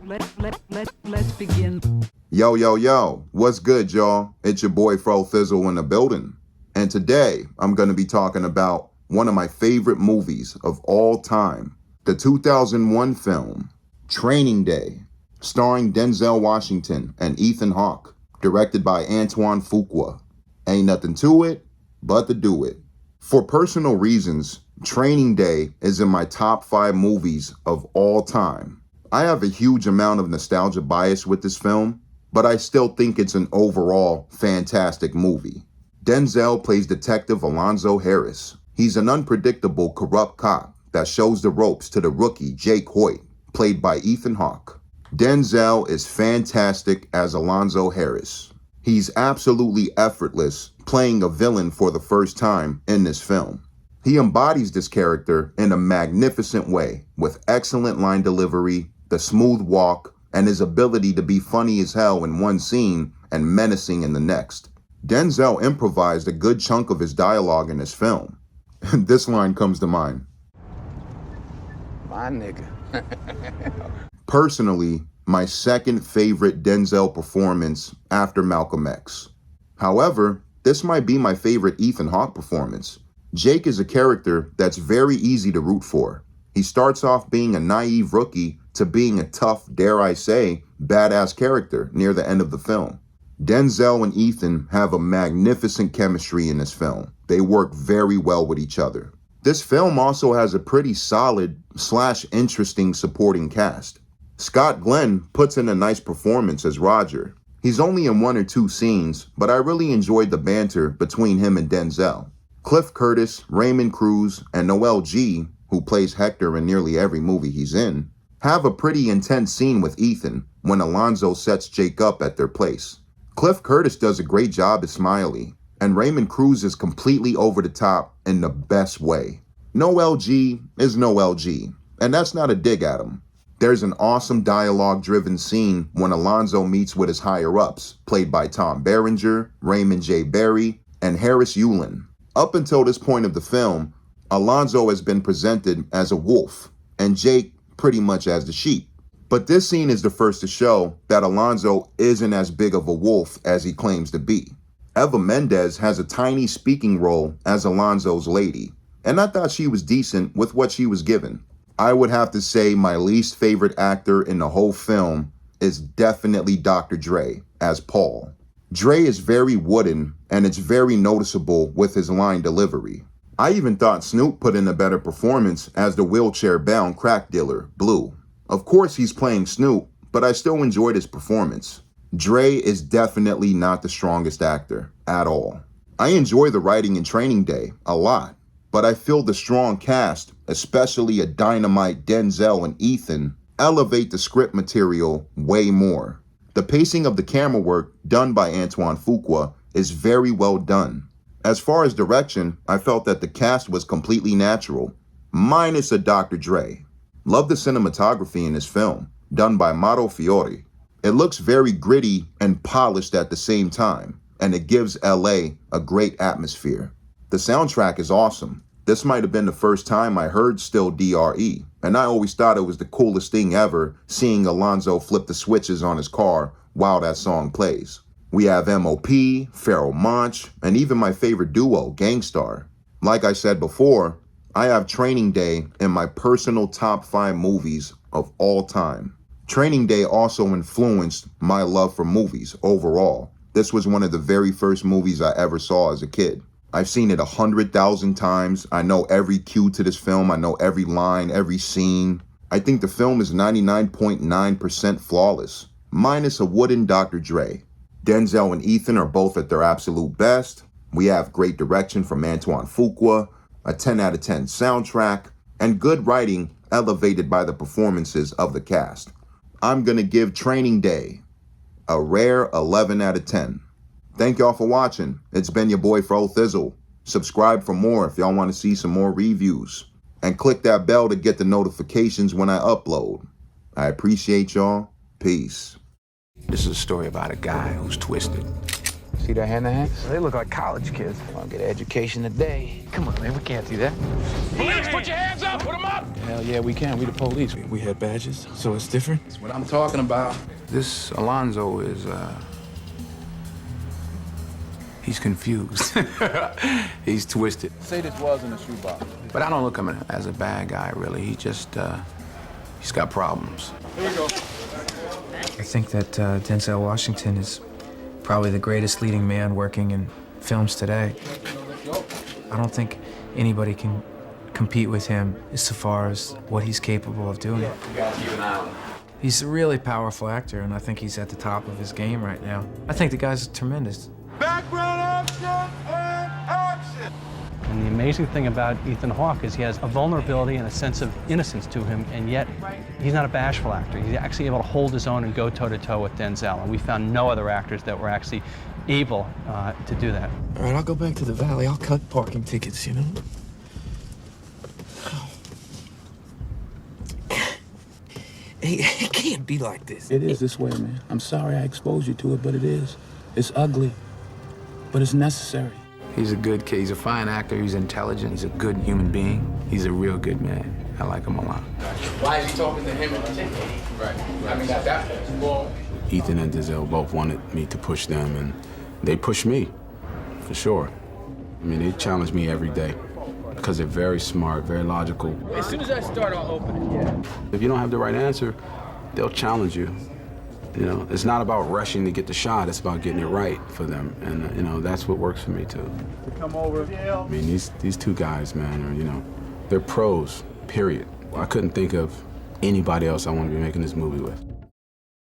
Let's begin. Yo, what's good, y'all? It's your boy Fro Thizzle in the building. And today, I'm going to be talking about one of my favorite movies of all time, the 2001 film, Training Day, starring Denzel Washington and Ethan Hawke, directed by Ethan Hawke. Ain't nothing to it but to do it. For personal reasons, Training Day is in my top 5 movies of all time. I have a huge amount of nostalgia bias with this film, but I still think it's an overall fantastic movie. Denzel plays Detective Alonzo Harris. He's an unpredictable, corrupt cop that shows the ropes to the rookie Jake Hoyt, played by Ethan Hawke. Denzel is fantastic as Alonzo Harris. He's absolutely effortless playing a villain for the first time in this film. He embodies this character in a magnificent way with excellent line delivery, the smooth walk, and his ability to be funny as hell in one scene and menacing in the next. Denzel improvised a good chunk of his dialogue in this film. This line comes to mind. My nigga. Personally, my second favorite Denzel performance after Malcolm X. However, this might be my favorite Ethan Hawke performance. Jake is a character that's very easy to root for. He starts off being a naive rookie to being a tough, dare I say, badass character near the end of the film. Denzel and Ethan have a magnificent chemistry in this film. They work very well with each other. This film also has a pretty solid / interesting supporting cast. Scott Glenn puts in a nice performance as Roger. He's only in 1 or 2 scenes, but I really enjoyed the banter between him and Denzel. Cliff Curtis, Raymond Cruz, and Noel G, who plays Hector in nearly every movie he's in, have a pretty intense scene with Ethan when Alonzo sets Jake up at their place. Cliff Curtis does a great job as Smiley, and Raymond Cruz is completely over the top in the best way. Noel G is Noel G, and that's not a dig at him. There's an awesome dialogue-driven scene when Alonzo meets with his higher-ups, played by Tom Berenger, Raymond J. Berry, and Harris Yulin. Up until this point of the film, Alonzo has been presented as a wolf, and Jake pretty much as the sheep. But this scene is the first to show that Alonzo isn't as big of a wolf as he claims to be. Eva Mendes has a tiny speaking role as Alonzo's lady, and I thought she was decent with what she was given. I would have to say my least favorite actor in the whole film is definitely Dr. Dre as Paul. Dre is very wooden, and it's very noticeable with his line delivery. I even thought Snoop put in a better performance as the wheelchair-bound crack dealer, Blue. Of course he's playing Snoop, but I still enjoyed his performance. Dre is definitely not the strongest actor at all. I enjoy the writing in Training Day a lot, but I feel the strong cast, especially a dynamite Denzel and Ethan, elevate the script material way more. The pacing of the camera work done by Ethan Hawke is very well done. As far as direction, I felt that the cast was completely natural, minus a Dr. Dre. Love the cinematography in this film, done by Mauro Fiore. It looks very gritty and polished at the same time, and it gives LA a great atmosphere. The soundtrack is awesome. This might have been the first time I heard Still DRE, and I always thought it was the coolest thing ever seeing Alonzo flip the switches on his car while that song plays. We have M.O.P., Pharoah Monch, and even my favorite duo, Gangstar. Like I said before, I have Training Day in my personal top 5 movies of all time. Training Day also influenced my love for movies overall. This was one of the very first movies I ever saw as a kid. I've seen it 100,000 times. I know every cue to this film. I know every line, every scene. I think the film is 99.9% flawless, minus a wooden Dr. Dre. Denzel and Ethan are both at their absolute best. We have great direction from Ethan Hawke, a 10 out of 10 soundtrack, and good writing elevated by the performances of the cast. I'm gonna give Training Day a rare 11 out of 10. Thank y'all for watching. It's been your boy Fro Thizzle. Subscribe for more if y'all want to see some more reviews. And click that bell to get the notifications when I upload. I appreciate y'all. Peace. This is a story about a guy who's twisted. See that hand in hand? They look like college kids. Want to get an education today. Come on, man, we can't do that. Police, put your hands up! Hell yeah, we can. We the police. We had badges, so it's different. That's what I'm talking about. This Alonzo is, he's confused. He's twisted. Say this was in a shoebox. But I don't look at him as a bad guy, really. He just, he's got problems. Here we go. I think that Denzel Washington is probably the greatest leading man working in films today. I don't think anybody can compete with him as far as what he's capable of doing. You gotta keep an eye on him. He's a really powerful actor, and I think he's at the top of his game right now. I think the guy's tremendous. Background action and action! And the amazing thing about Ethan Hawke is he has a vulnerability and a sense of innocence to him, and yet he's not a bashful actor. He's actually able to hold his own and go toe-to-toe with Denzel, and we found no other actors that were actually able to do that. All right, I'll go back to the valley. I'll cut parking tickets, you know? Hey, it can't be like this. It is this way, man. I'm sorry I exposed you to it, but it is. It's ugly, but it's necessary. He's a good kid. He's a fine actor. He's intelligent. He's a good human being. He's a real good man. I like him a lot. Why is he talking to him in particular? Right. I mean, at that point. Ethan and Denzel both wanted me to push them, and they pushed me, for sure. I mean, they challenge me every day because they're very smart, very logical. As soon as I start, I'll open it. Yeah. If you don't have the right answer, they'll challenge you. You know, it's not about rushing to get the shot, it's about getting it right for them. And, you know, that's what works for me, too. Come over. I mean, these two guys, man, are, you know, they're pros, period. I couldn't think of anybody else I want to be making this movie with.